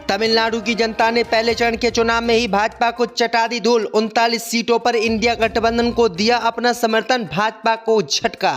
तमिलनाडु की जनता ने पहले चरण के चुनाव में ही भाजपा को चटा दी धूल। 39 सीटों पर इंडिया गठबंधन को दिया अपना समर्थन, भाजपा को झटका।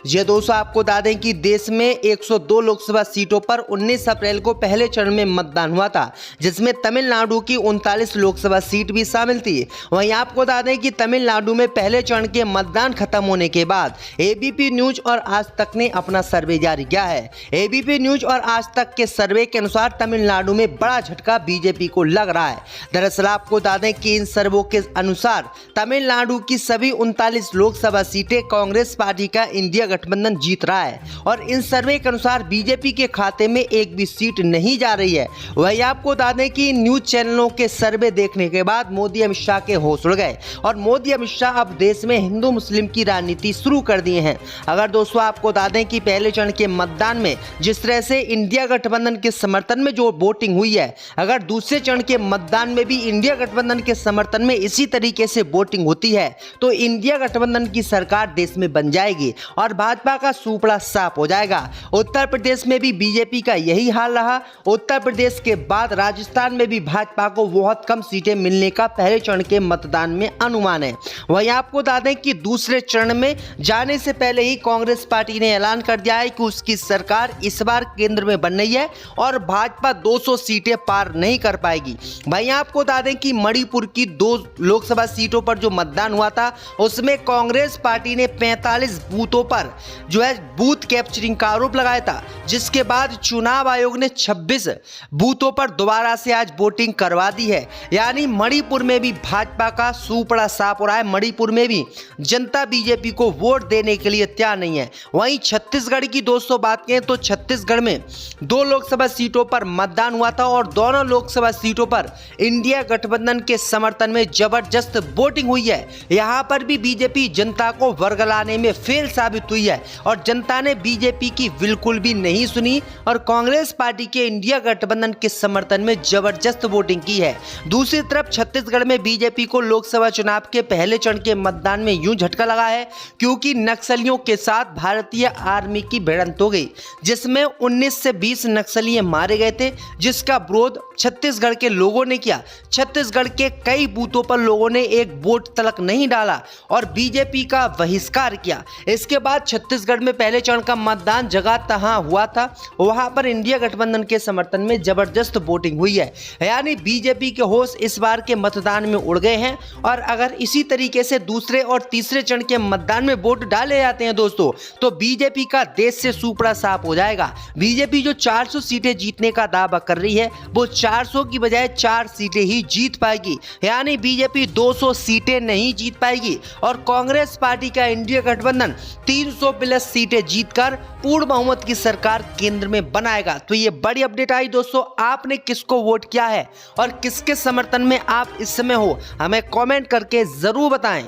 ये दोस्तों आपको बता दें कि देश में 102 लोकसभा सीटों पर 19 अप्रैल को पहले चरण में मतदान हुआ था, जिसमें तमिलनाडु की 39 लोकसभा सीट भी शामिल थी। वहीं आपको बता दें कि तमिलनाडु में पहले चरण के मतदान खत्म होने के बाद एबीपी न्यूज और आज तक ने अपना सर्वे जारी किया है। एबीपी न्यूज और आज तक के सर्वे के अनुसार तमिलनाडु में बड़ा झटका बीजेपी को लग रहा है। दरअसल आपको बता दें कि इन सर्वों के अनुसार तमिलनाडु की सभी 39 लोकसभा सीटें कांग्रेस पार्टी का इंडिया गठबंधन जीत रहा है और इन सर्वे के अनुसार बीजेपी के खाते में एक भी सीट नहीं जा रही है। वही आपको बता दें कि न्यूज चैनलों के सर्वे देखने के बाद मोदी अमित शाह के होश उड़ गए और मोदी अमित शाह अब देश में हिंदू मुस्लिम की राजनीति शुरू कर दिए हैं। अगर दोस्तों आपको बता दें कि पहले चरण के मतदान में जिस तरह से इंडिया गठबंधन के समर्थन में जो वोटिंग हुई है, अगर दूसरे चरण के मतदान में भी इंडिया गठबंधन के समर्थन में इसी तरीके से वोटिंग होती है तो इंडिया गठबंधन की सरकार देश में बन जाएगी और भाजपा का सुपड़ा साफ हो जाएगा। उत्तर प्रदेश में भी बीजेपी का यही हाल रहा। उत्तर प्रदेश के बाद राजस्थान में भी भाजपा को बहुत कम सीटें मिलने का पहले चरण के मतदान में अनुमान है। वहीं आपको बता दें कि दूसरे चरण में जाने से पहले ही कांग्रेस पार्टी ने ऐलान कर दिया है कि उसकी सरकार इस बार केंद्र में बन रही है और भाजपा 200 सीटें पार नहीं कर पाएगी। भाई आपको बता दें कि मणिपुर की 2 लोकसभा सीटों पर जो मतदान हुआ था उसमें कांग्रेस पार्टी ने 45 बूथों पर जो है बूथ कैप्चरिंग का आरोप लगाया था, जिसके बाद चुनाव आयोग ने 26 बूथों पर दोबारा से आज वोटिंग करवा दी है। यानी मणिपुर में भी भाजपा का सुपड़ा साफ हो रहा है। मणिपुर में भी जनता बीजेपी को वोट देने के लिए तैयार नहीं है। वहीं छत्तीसगढ़ की दोस्तों बात करें तो छत्तीसगढ़ में 2 लोकसभा सीटों पर मतदान हुआ था और दोनों लोकसभा सीटों पर इंडिया गठबंधन के समर्थन में जबरदस्त वोटिंग हुई है। यहां पर भी बीजेपी जनता को वर्गलाने में फेल साबित हुई है और जनता ने बीजेपी की बिल्कुल भी नहीं सुनी और कांग्रेस पार्टी के इंडिया गठबंधन के समर्थन में जबरदस्त वोटिंग की है। दूसरी तरफ छत्तीसगढ़ में बीजेपी को लोकसभा चुनाव के पहले चरण के मतदान में यूं झटका लगा है क्योंकि नक्सलियों के साथ भारतीय आर्मी की भिड़ंत हो गई, जिसमें 19 से 20 नक्सली मारे गए थे, जिसका विरोध छत्तीसगढ़ के लोगों ने किया। छत्तीसगढ़ के कई बूथों पर लोगों ने एक वोट तक नहीं डाला और बीजेपी का बहिष्कार किया। इसके बाद छत्तीसगढ़ में पहले चरण का मतदान जगह तहां हुआ था, वहां पर इंडिया गठबंधन के समर्थन में जबरदस्त वोटिंग हुई है। यानी बीजेपी के होश इस बार के मतदान में उड़ गए हैं और अगर इसी तरीके से दूसरे और तीसरे चरण के मतदान में वोट डाले जाते हैं दोस्तों तो बीजेपी का देश से सुपड़ा साफ हो जाएगा। बीजेपी जो 400 सीटें जीतने का दावा कर रही है वो 400 की बजाय 4 सीटें ही जीत पाएगी। यानी बीजेपी 200 सीटें नहीं जीत पाएगी और कांग्रेस पार्टी का इंडिया गठबंधन 300 प्लस सीटें जीतकर पूर्ण बहुमत की सरकार केंद्र में बनाएगा। तो ये बड़ी अपडेट आई दोस्तों, आपने किसको वोट किया है और किसके समर्थन में आप इस समय हो, हमें कमेंट करके जरूर बताएं।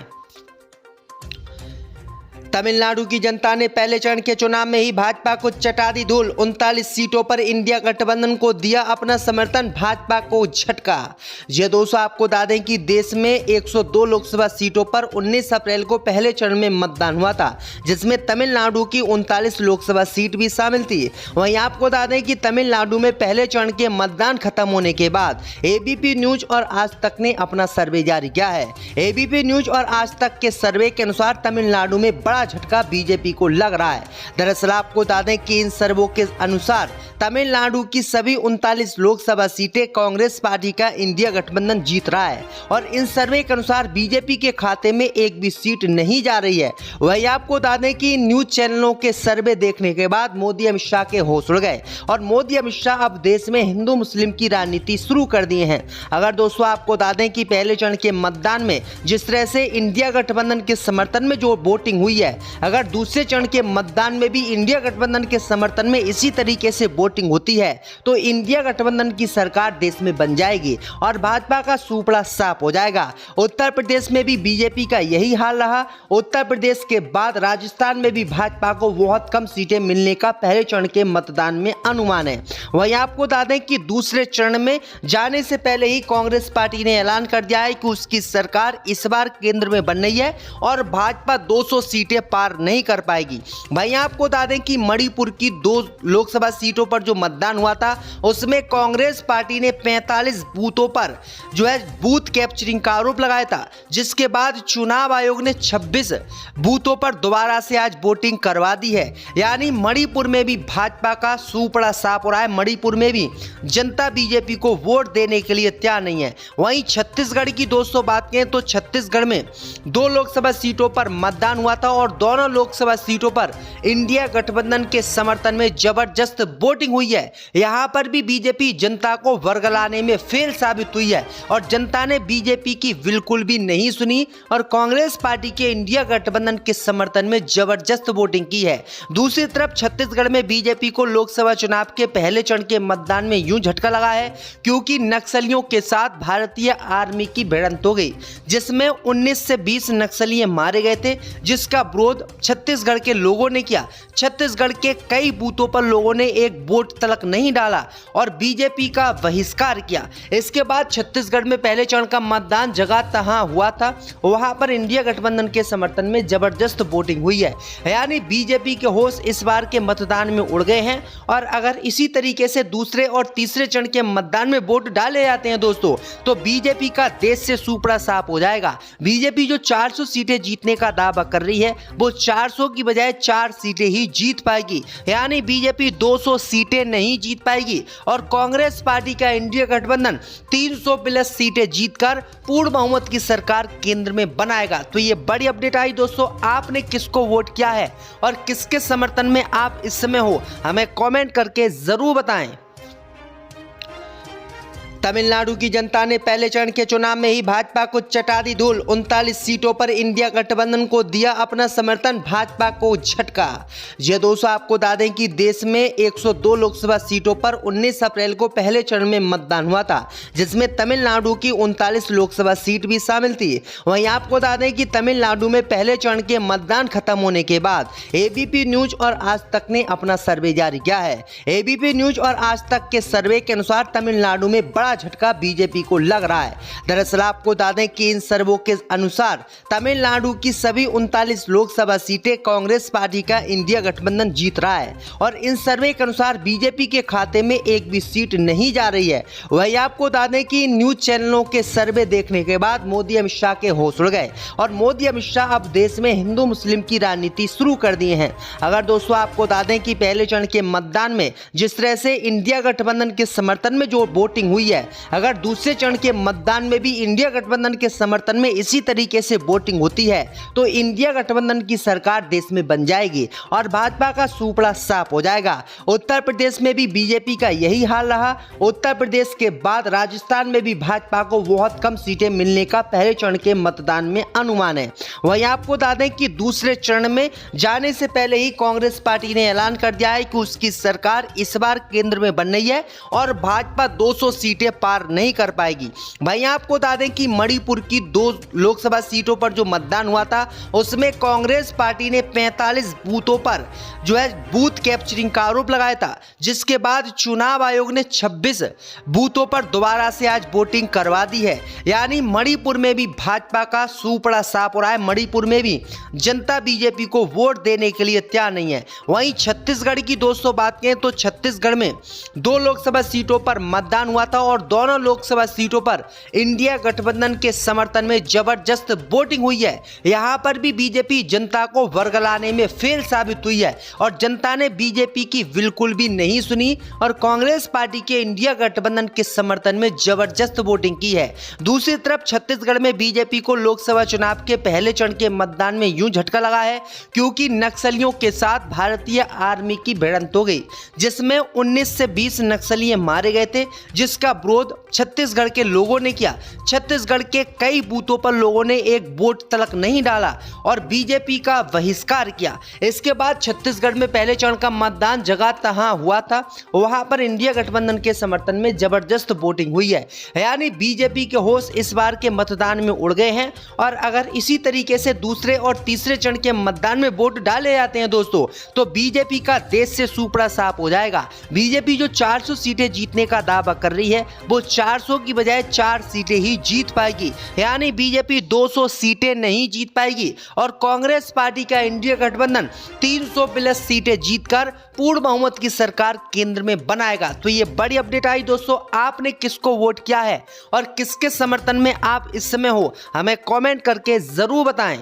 तमिलनाडु की जनता ने पहले चरण के चुनाव में ही भाजपा को चटा दी धूल। 39 सीटों पर इंडिया गठबंधन को दिया अपना समर्थन, भाजपा को झटका। ये दोस्तों आपको बता दें कि देश में 102 लोकसभा सीटों पर 19 अप्रैल को पहले चरण में मतदान हुआ था, जिसमें तमिलनाडु की 39 लोकसभा सीट भी शामिल थी। वहीं आपको बता दें कि तमिलनाडु में पहले चरण के मतदान खत्म होने के बाद एबीपी न्यूज और आज तक ने अपना सर्वे जारी किया है। एबीपी न्यूज और आज तक के सर्वे के अनुसार तमिलनाडु में बड़ा झटका बीजेपी को लग रहा है। दरअसल आपको बता दें कि इन सर्वों के अनुसार तमिलनाडु की सभी 39 लोकसभा सीटें कांग्रेस पार्टी का इंडिया गठबंधन जीत रहा है और इन सर्वे के अनुसार बीजेपी के खाते में एक भी सीट नहीं जा रही है। वही आपको बता दें कि न्यूज चैनलों के सर्वे देखने के बाद मोदी अमित शाह के होश उड़ गए और मोदी अमित शाह अब देश में हिंदू मुस्लिम की राजनीति शुरू कर दिए हैं। अगर दोस्तों आपको बता दें कि पहले चरण के मतदान में जिस तरह से इंडिया गठबंधन के समर्थन में जो वोटिंग हुई है, अगर दूसरे चरण के मतदान में भी इंडिया गठबंधन के समर्थन में इसी तरीके से वोटिंग होती है तो इंडिया गठबंधन की सरकार देश में बन जाएगी और भाजपा का सुपड़ा साफ हो जाएगा। उत्तर प्रदेश में भी बीजेपी का यही हाल रहा। उत्तर प्रदेश के बाद राजस्थान में भी भाजपा को बहुत कम सीटें मिलने का पहले चरण के मतदान में अनुमान है। वहीं आपको बता दें कि दूसरे चरण में जाने से पहले ही कांग्रेस पार्टी ने ऐलान कर दिया है कि उसकी सरकार इस बार केंद्र में बन रही है और भाजपा 200 सीटें सीटें पार नहीं कर पाएगी। भाई आपको बता दें कि मणिपुर की 2 लोकसभा सीटों पर जो मतदान हुआ था उसमें कांग्रेस पार्टी ने 45 बूथों पर जो है बूथ कैप्चरिंग का आरोप लगाया था, जिसके बाद चुनाव आयोग ने 26 बूथों पर दोबारा से आज वोटिंग करवा दी है। यानी मणिपुर में भी भाजपा का सूपड़ा साफ हो रहा है। मणिपुर में भी जनता बीजेपी को वोट देने के लिए तैयार नहीं है। वहीं छत्तीसगढ़ की दोस्तों बात करें तो छत्तीसगढ़ में 2 लोकसभा सीटों पर मतदान हुआ था और दोनों लोकसभा सीटों पर इंडिया गठबंधन के समर्थन में जबरदस्त वोटिंग हुई है। यहां पर भी बीजेपी जनता को वर्गलाने में फेल साबित हुई है और जनता ने बीजेपी की बिल्कुल भी नहीं सुनी और कांग्रेस पार्टी के इंडिया गठबंधन के समर्थन में जबरदस्त वोटिंग की है। दूसरी तरफ छत्तीसगढ़ में बीजेपी को लोकसभा चुनाव के पहले चरण के मतदान में यूं झटका लगा है क्योंकि नक्सलियों के साथ भारतीय आर्मी की भिड़ंत हो गई, जिसमें 19 से 20 नक्सली मारे गए थे, जिसका विरोध छत्तीसगढ़ के लोगों ने किया। छत्तीसगढ़ के कई बूथों पर लोगों ने एक वोट तक नहीं डाला और बीजेपी का बहिष्कार किया। इसके बाद छत्तीसगढ़ में पहले चरण का मतदान जगह तहां हुआ था, वहां पर इंडिया गठबंधन के समर्थन में जबरदस्त वोटिंग हुई है। यानी बीजेपी के होश इस बार के मतदान में उड़ गए हैं और अगर इसी तरीके से दूसरे और तीसरे चरण के मतदान में वोट डाले जाते हैं दोस्तों तो बीजेपी का देश से सूपड़ा साफ हो जाएगा। बीजेपी जो 400 सीटें जीतने का दावा कर रही है वो 400 की बजाय 4 सीटें ही जीत पाएगी। यानी बीजेपी 200 सीटें नहीं जीत पाएगी और कांग्रेस पार्टी का इंडिया गठबंधन 300 प्लस सीटें जीतकर पूर्ण बहुमत की सरकार केंद्र में बनाएगा। तो ये बड़ी अपडेट आई दोस्तों, आपने किसको वोट किया है और किसके समर्थन में आप इस समय हो, हमें कमेंट करके जरूर बताएं। तमिलनाडु की जनता ने पहले चरण के चुनाव में ही भाजपा को चटा दी धूल। 39 सीटों पर इंडिया गठबंधन को दिया अपना समर्थन, भाजपा को झटका। ये दोस्तों आपको बता दें कि देश में 102 लोकसभा सीटों पर 19 अप्रैल को पहले चरण में मतदान हुआ था, जिसमें तमिलनाडु की 39 लोकसभा सीट भी शामिल थी। वहीं आपको बता दें कि तमिलनाडु में पहले चरण के मतदान खत्म होने के बाद एबीपी न्यूज और आज तक ने अपना सर्वे जारी किया है। एबीपी न्यूज और आज तक के सर्वे के अनुसार तमिलनाडु में बड़ा झटका बीजेपी को लग रहा है। दरअसल आपको बता दें कि इन सर्वों के अनुसार तमिलनाडु की सभी 39 लोकसभा सीटें कांग्रेस पार्टी का इंडिया गठबंधन जीत रहा है और इन सर्वे के अनुसार बीजेपी के खाते में एक भी सीट नहीं जा रही है। वही आपको बता दें कि न्यूज चैनलों के सर्वे देखने के बाद मोदी अमित शाह के होश उड़ गए और मोदी अमित शाह अब देश में हिंदू मुस्लिम की राजनीति शुरू कर दिए हैं। अगर दोस्तों आपको बता दें कि पहले चरण के मतदान में जिस तरह से इंडिया गठबंधन के समर्थन में जो वोटिंग हुई है, अगर दूसरे चरण के मतदान में भी इंडिया गठबंधन के समर्थन में इसी तरीके से वोटिंग होती है तो इंडिया गठबंधन की सरकार देश में बन जाएगी और भाजपा का सूपड़ा साफ हो जाएगा। उत्तर प्रदेश में भी बीजेपी का यही हाल रहा। उत्तर प्रदेश के बाद राजस्थान में भी भाजपा को बहुत कम सीटें मिलने का पहले चरण के मतदान में अनुमान है। वहीं आपको बता दें कि दूसरे चरण में जाने से पहले ही कांग्रेस पार्टी ने ऐलान कर दिया है कि उसकी सरकार इस बार केंद्र में बन रही है और भाजपा 200 सीटें पार नहीं कर पाएगी। भाई आपको बता दें कि मणिपुर की 2 लोकसभा सीटों पर जो मतदान हुआ था उसमें कांग्रेस पार्टी ने 45 बूथों पर जो है बूथ कैप्चरिंग का आरोप लगाया था, जिसके बाद चुनाव आयोग ने 26 बूथों पर दोबारा से आज वोटिंग करवा दी है। यानी मणिपुर में भी भाजपा का सूपड़ा साफ हो रहा है। मणिपुर में भी जनता बीजेपी को वोट देने के लिए तैयार नहीं है। वहीं छत्तीसगढ़ की दोस्तों बात करें तो छत्तीसगढ़ में 2 लोकसभा सीटों पर मतदान हुआ था और दोनों लोकसभा सीटों पर इंडिया गठबंधन के समर्थन में जबरदस्त वोटिंग हुई है। यहां पर भी बीजेपी जनता को वर्गलाने में फेल साबित हुई है और जनता ने बीजेपी की बिल्कुल भी नहीं सुनी और कांग्रेस पार्टी के इंडिया गठबंधन के समर्थन में जबरदस्त वोटिंग की है। दूसरी तरफ छत्तीसगढ़ में बीजेपी को लोकसभा चुनाव के पहले चरण के मतदान में यूं झटका लगा है क्योंकि नक्सलियों के साथ भारतीय आर्मी की भिड़ंत हो गई, जिसमें 19 से 20 नक्सली मारे गए थे, जिसका विरोध छत्तीसगढ़ के लोगों ने किया। छत्तीसगढ़ के कई बूथों पर लोगों ने एक वोट तक नहीं डाला और बीजेपी का बहिष्कार किया। इसके बाद छत्तीसगढ़ में पहले चरण का मतदान जगह तहां हुआ था, वहां पर इंडिया गठबंधन के समर्थन में जबरदस्त वोटिंग हुई है। यानी बीजेपी के होश इस बार के मतदान में उड़ गए हैं और अगर इसी तरीके से दूसरे और तीसरे चरण के मतदान में वोट डाले जाते हैं दोस्तों तो बीजेपी का देश से सूपड़ा साफ हो जाएगा। बीजेपी जो 400 सीटें जीतने का दावा कर रही है वो 400 की बजाय 4 सीटें ही जीत पाएगी, यानी बीजेपी 200 सीटें नहीं जीत पाएगी और कांग्रेस पार्टी का इंडिया गठबंधन 300 प्लस सीटें जीतकर पूर्ण बहुमत की सरकार केंद्र में बनाएगा। तो ये बड़ी अपडेट आई दोस्तों, आपने किसको वोट किया है और किसके समर्थन में आप इस समय हो, हमें कमेंट करके जरूर बताएं।